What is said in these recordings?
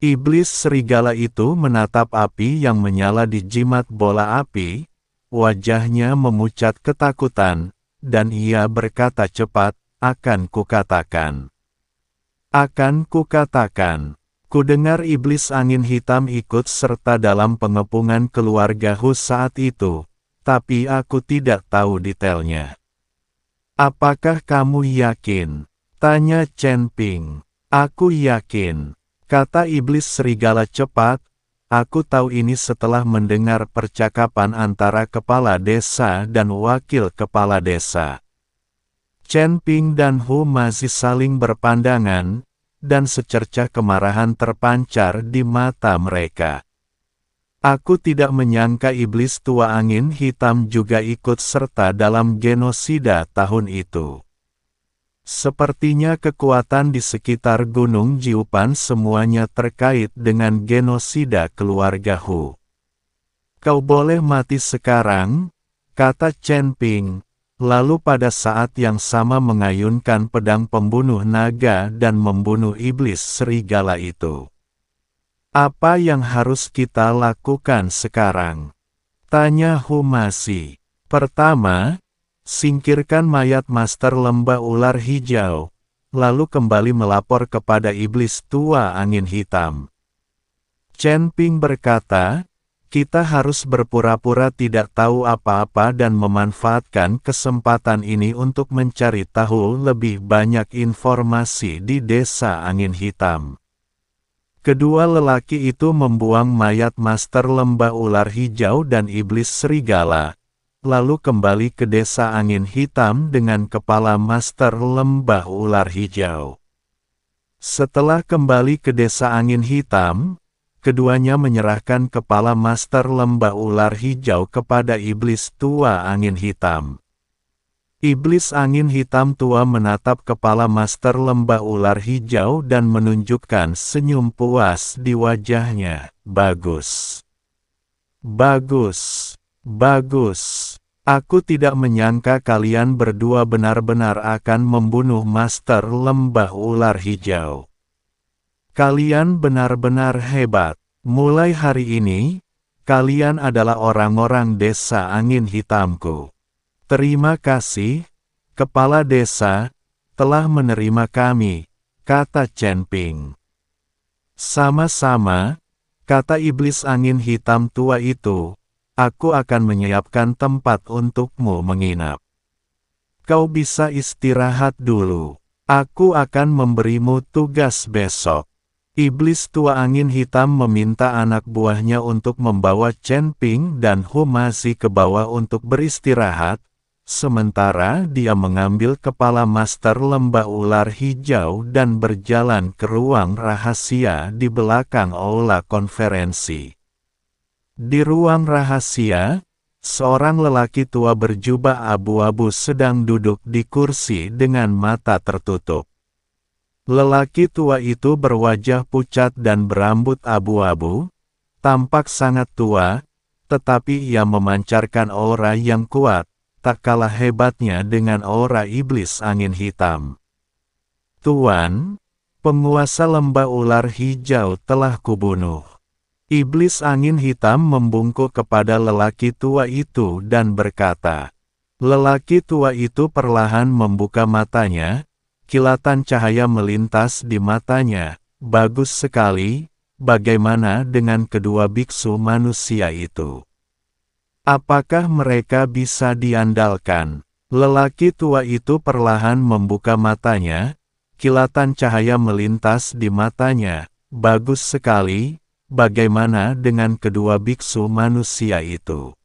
Iblis serigala itu menatap api yang menyala di jimat bola api, wajahnya memucat ketakutan, dan ia berkata cepat, akan kukatakan. Akan kukatakan. Kudengar iblis angin hitam ikut serta dalam pengepungan keluarga Hu saat itu, tapi aku tidak tahu detailnya. Apakah kamu yakin? Tanya Chen Ping. Aku yakin. Kata iblis serigala cepat, aku tahu ini setelah mendengar percakapan antara kepala desa dan wakil kepala desa. Chen Ping dan Hu masih saling berpandangan, dan secercah kemarahan terpancar di mata mereka. Aku tidak menyangka iblis tua angin hitam juga ikut serta dalam genosida tahun itu. Sepertinya kekuatan di sekitar Gunung Jiupan semuanya terkait dengan genosida keluarga Hu. Kau boleh mati sekarang, kata Chen Ping, lalu pada saat yang sama mengayunkan pedang pembunuh naga dan membunuh iblis serigala itu. Apa yang harus kita lakukan sekarang? Tanya Hu Masi. Pertama, singkirkan mayat Master Lembah Ular Hijau, lalu kembali melapor kepada iblis tua angin hitam. Chen Ping berkata, kita harus berpura-pura tidak tahu apa-apa dan memanfaatkan kesempatan ini untuk mencari tahu lebih banyak informasi di desa angin hitam. Kedua lelaki itu membuang mayat Master Lembah Ular Hijau dan iblis serigala, lalu kembali ke desa angin hitam dengan kepala Master Lembah Ular Hijau. Setelah kembali ke desa angin hitam, keduanya menyerahkan kepala Master Lembah Ular Hijau kepada iblis tua angin hitam. Iblis angin hitam tua menatap kepala Master Lembah Ular Hijau dan menunjukkan senyum puas di wajahnya. Bagus. Bagus. Bagus. Aku tidak menyangka kalian berdua benar-benar akan membunuh Master Lembah Ular Hijau. Kalian benar-benar hebat. Mulai hari ini, kalian adalah orang-orang desa angin hitamku. Terima kasih, Kepala Desa, telah menerima kami, kata Chen Ping. Sama-sama, kata iblis angin hitam tua itu, aku akan menyiapkan tempat untukmu menginap. Kau bisa istirahat dulu. Aku akan memberimu tugas besok. Iblis tua angin hitam meminta anak buahnya untuk membawa Chen Ping dan Hu Masi ke bawah untuk beristirahat, sementara dia mengambil kepala Master Lembah Ular Hijau dan berjalan ke ruang rahasia di belakang aula konferensi. Di ruang rahasia, seorang lelaki tua berjubah abu-abu sedang duduk di kursi dengan mata tertutup. Lelaki tua itu berwajah pucat dan berambut abu-abu, tampak sangat tua, tetapi ia memancarkan aura yang kuat, tak kalah hebatnya dengan aura iblis angin hitam. Tuan, penguasa Lembah Ular Hijau telah kubunuh. Iblis angin hitam membungkuk kepada lelaki tua itu dan berkata. Lelaki tua itu perlahan membuka matanya, kilatan cahaya melintas di matanya. Bagus sekali, bagaimana dengan kedua biksu manusia itu? Apakah mereka bisa diandalkan? Lelaki tua itu perlahan membuka matanya, kilatan cahaya melintas di matanya. Bagus sekali, bagaimana dengan kedua biksu manusia itu?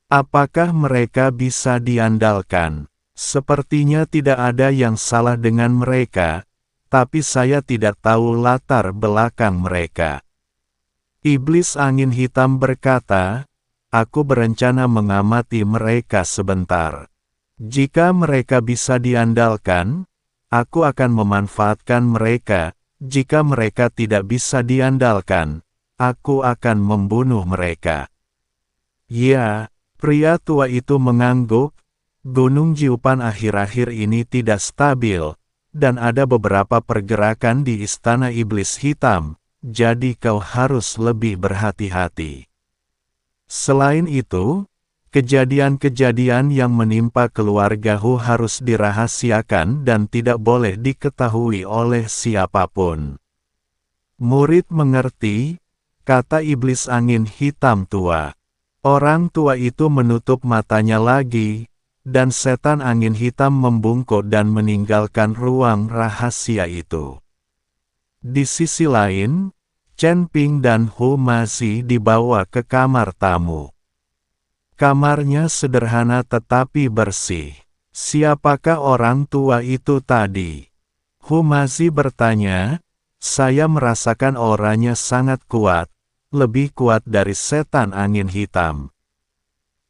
Apakah mereka bisa diandalkan? Sepertinya tidak ada yang salah dengan mereka, tapi saya tidak tahu latar belakang mereka. Iblis angin hitam berkata, aku berencana mengamati mereka sebentar. Jika mereka bisa diandalkan, aku akan memanfaatkan mereka. Jika mereka tidak bisa diandalkan, aku akan membunuh mereka. Ya, pria tua itu mengangguk. Gunung Jiupan akhir-akhir ini tidak stabil, dan ada beberapa pergerakan di Istana Iblis Hitam, jadi kau harus lebih berhati-hati. Selain itu, kejadian-kejadian yang menimpa keluarga Hu harus dirahasiakan dan tidak boleh diketahui oleh siapapun. Murid mengerti, kata iblis angin hitam tua. Orang tua itu menutup matanya lagi, dan setan angin hitam membungkuk dan meninggalkan ruang rahasia itu. Di sisi lain, Chen Ping dan Hu masih dibawa ke kamar tamu. Kamarnya sederhana tetapi bersih. Siapakah orang tua itu tadi? Hu masih bertanya. Saya merasakan auranya sangat kuat, lebih kuat dari setan angin hitam.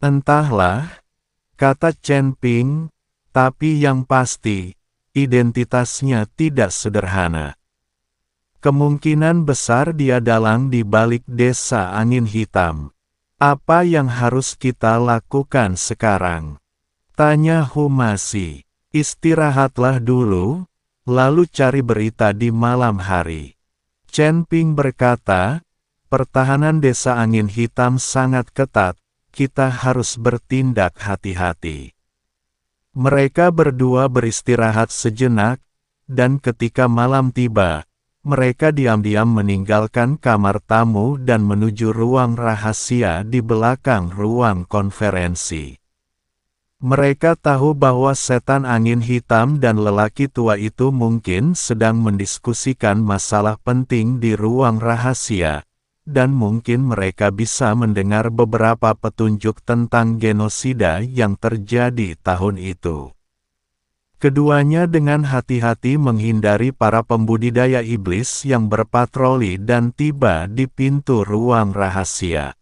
Entahlah, kata Chen Ping, tapi yang pasti, identitasnya tidak sederhana. Kemungkinan besar dia dalang di balik desa angin hitam. Apa yang harus kita lakukan sekarang? Tanya Hu masih. Istirahatlah dulu, lalu cari berita di malam hari. Chen Ping berkata, pertahanan desa angin hitam sangat ketat, kita harus bertindak hati-hati. Mereka berdua beristirahat sejenak, dan ketika malam tiba, mereka diam-diam meninggalkan kamar tamu dan menuju ruang rahasia di belakang ruang konferensi. Mereka tahu bahwa setan angin hitam dan lelaki tua itu mungkin sedang mendiskusikan masalah penting di ruang rahasia, dan mungkin mereka bisa mendengar beberapa petunjuk tentang genosida yang terjadi tahun itu. Keduanya dengan hati-hati menghindari para pembudidaya iblis yang berpatroli dan tiba di pintu ruang rahasia.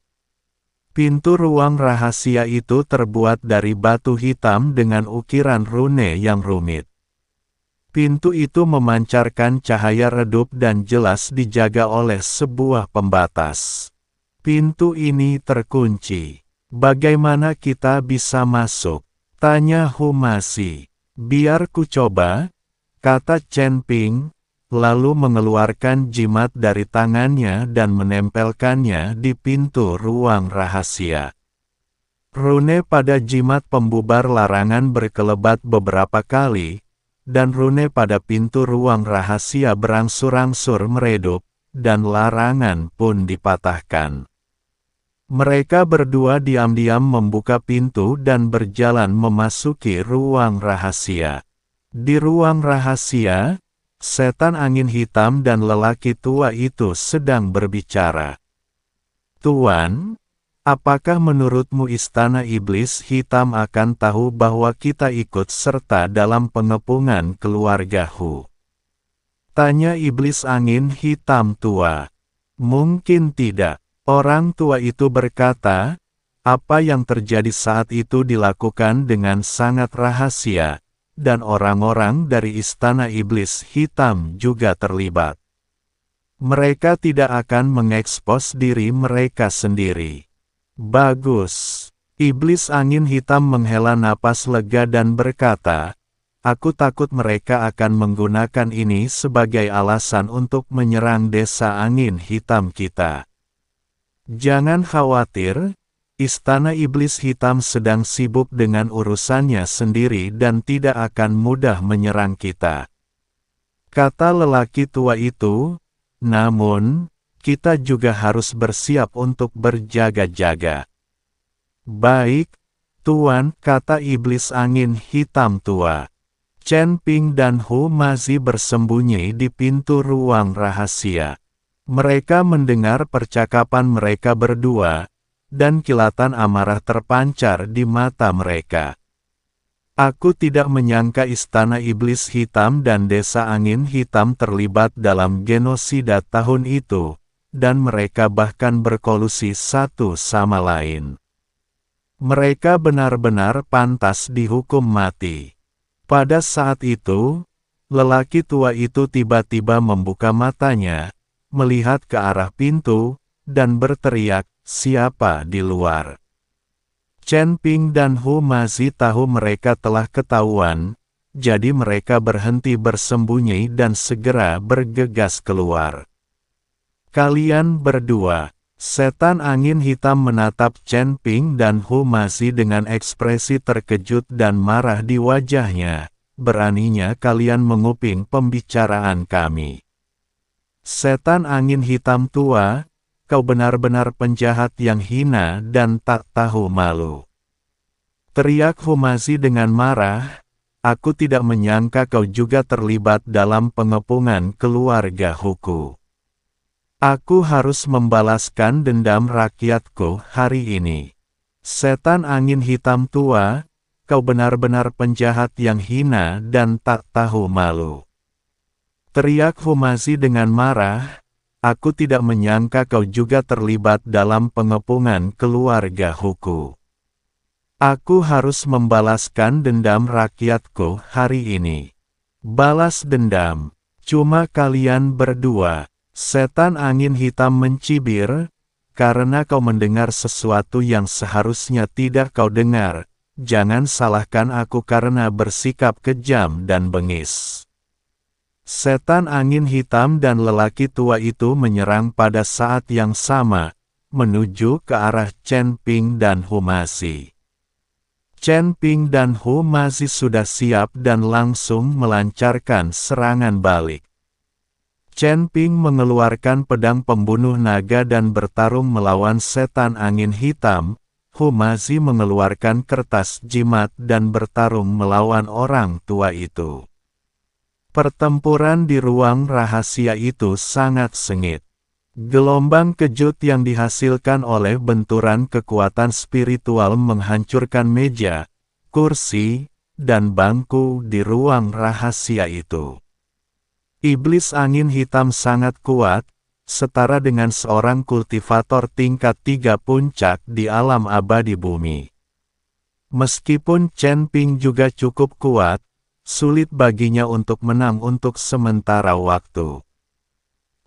Pintu ruang rahasia itu terbuat dari batu hitam dengan ukiran rune yang rumit. Pintu itu memancarkan cahaya redup dan jelas dijaga oleh sebuah pembatas. Pintu ini terkunci. Bagaimana kita bisa masuk? Tanya Hu masih. Biar ku coba, kata Chen Ping, lalu mengeluarkan jimat dari tangannya dan menempelkannya di pintu ruang rahasia. Rune pada jimat pembubar larangan berkelebat beberapa kali, dan rune pada pintu ruang rahasia berangsur-angsur meredup, dan larangan pun dipatahkan. Mereka berdua diam-diam membuka pintu dan berjalan memasuki ruang rahasia. Di ruang rahasia, setan angin hitam dan lelaki tua itu sedang berbicara. Tuan, apakah menurutmu istana iblis hitam akan tahu bahwa kita ikut serta dalam pengepungan keluarga Hu? Tanya iblis angin hitam tua. Mungkin tidak. Orang tua itu berkata, apa yang terjadi saat itu dilakukan dengan sangat rahasia, dan orang-orang dari istana iblis hitam juga terlibat. Mereka tidak akan mengekspos diri mereka sendiri. Bagus. Iblis angin hitam menghela napas lega dan berkata, aku takut mereka akan menggunakan ini sebagai alasan untuk menyerang desa angin hitam kita. Jangan khawatir, istana iblis hitam sedang sibuk dengan urusannya sendiri dan tidak akan mudah menyerang kita. Kata lelaki tua itu, namun, kita juga harus bersiap untuk berjaga-jaga. Baik, Tuan, kata iblis angin hitam tua. Chen Ping dan Hu masih bersembunyi di pintu ruang rahasia. Mereka mendengar percakapan mereka berdua, dan kilatan amarah terpancar di mata mereka. Aku tidak menyangka istana iblis hitam dan desa angin hitam terlibat dalam genosida tahun itu, dan mereka bahkan berkolusi satu sama lain. Mereka benar-benar pantas dihukum mati. Pada saat itu, lelaki tua itu tiba-tiba membuka matanya, melihat ke arah pintu, dan berteriak, siapa di luar? Chen Ping dan Hu masih tahu mereka telah ketahuan, jadi mereka berhenti bersembunyi dan segera bergegas keluar. Kalian berdua. Setan angin hitam menatap Chen Ping dan Hu Mazi dengan ekspresi terkejut dan marah di wajahnya. Beraninya kalian menguping pembicaraan kami. Setan angin hitam tua, kau benar-benar penjahat yang hina dan tak tahu malu. Teriak Hu Mazi dengan marah, aku tidak menyangka kau juga terlibat dalam pengepungan keluarga Huku. Aku harus membalaskan dendam rakyatku hari ini. Setan angin hitam tua, kau benar-benar penjahat yang hina dan tak tahu malu. Teriak Hu Mazi dengan marah, aku tidak menyangka kau juga terlibat dalam pengepungan keluarga Huku. Aku harus membalaskan dendam rakyatku hari ini. Balas dendam, cuma kalian berdua. Setan angin hitam mencibir, karena kau mendengar sesuatu yang seharusnya tidak kau dengar. Jangan salahkan aku karena bersikap kejam dan bengis. Setan angin hitam dan lelaki tua itu menyerang pada saat yang sama, menuju ke arah Chen Ping dan Hu Mazi. Chen Ping dan Hu Mazi sudah siap dan langsung melancarkan serangan balik. Chen Ping mengeluarkan pedang pembunuh naga dan bertarung melawan setan angin hitam. Hu Mazi mengeluarkan kertas jimat dan bertarung melawan orang tua itu. Pertempuran di ruang rahasia itu sangat sengit. Gelombang kejut yang dihasilkan oleh benturan kekuatan spiritual menghancurkan meja, kursi, dan bangku di ruang rahasia itu. Iblis angin hitam sangat kuat, setara dengan seorang kultivator tingkat 3 puncak di alam abadi bumi. Meskipun Chen Ping juga cukup kuat, sulit baginya untuk menang untuk sementara waktu.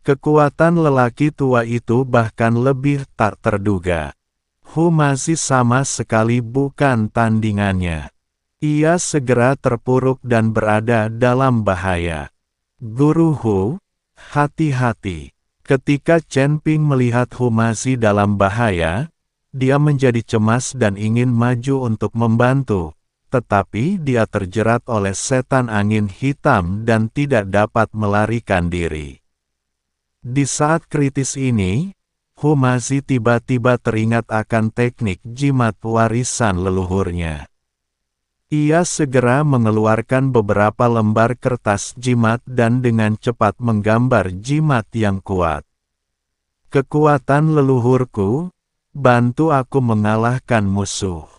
Kekuatan lelaki tua itu bahkan lebih tak terduga. Hu Mazi sama sekali bukan tandingannya. Ia segera terpuruk dan berada dalam bahaya. Guru Hu, hati-hati. Ketika Chen Ping melihat Hu Mazi dalam bahaya, dia menjadi cemas dan ingin maju untuk membantu, tetapi dia terjerat oleh setan angin hitam dan tidak dapat melarikan diri. Di saat kritis ini, Hu Mazi tiba-tiba teringat akan teknik jimat warisan leluhurnya. Ia segera mengeluarkan beberapa lembar kertas jimat dan dengan cepat menggambar jimat yang kuat. Kekuatan leluhurku, bantu aku mengalahkan musuh.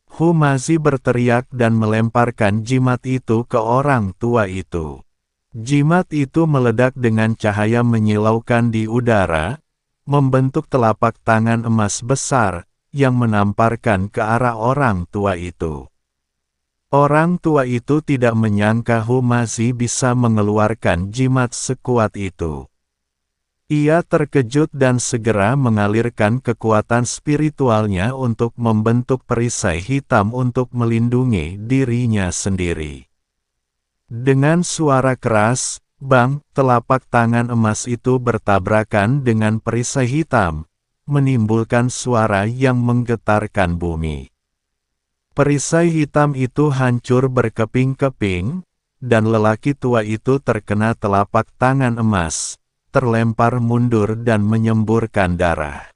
Hu Mazi berteriak dan melemparkan jimat itu ke orang tua itu. Jimat itu meledak dengan cahaya menyilaukan di udara, membentuk telapak tangan emas besar, yang menamparkan ke arah orang tua itu. Orang tua itu tidak menyangka Hu Mazi bisa mengeluarkan jimat sekuat itu. Ia terkejut dan segera mengalirkan kekuatan spiritualnya untuk membentuk perisai hitam untuk melindungi dirinya sendiri. Dengan suara keras, bang, telapak tangan emas itu bertabrakan dengan perisai hitam, menimbulkan suara yang menggetarkan bumi. Perisai hitam itu hancur berkeping-keping, dan lelaki tua itu terkena telapak tangan emas, terlempar mundur dan menyemburkan darah.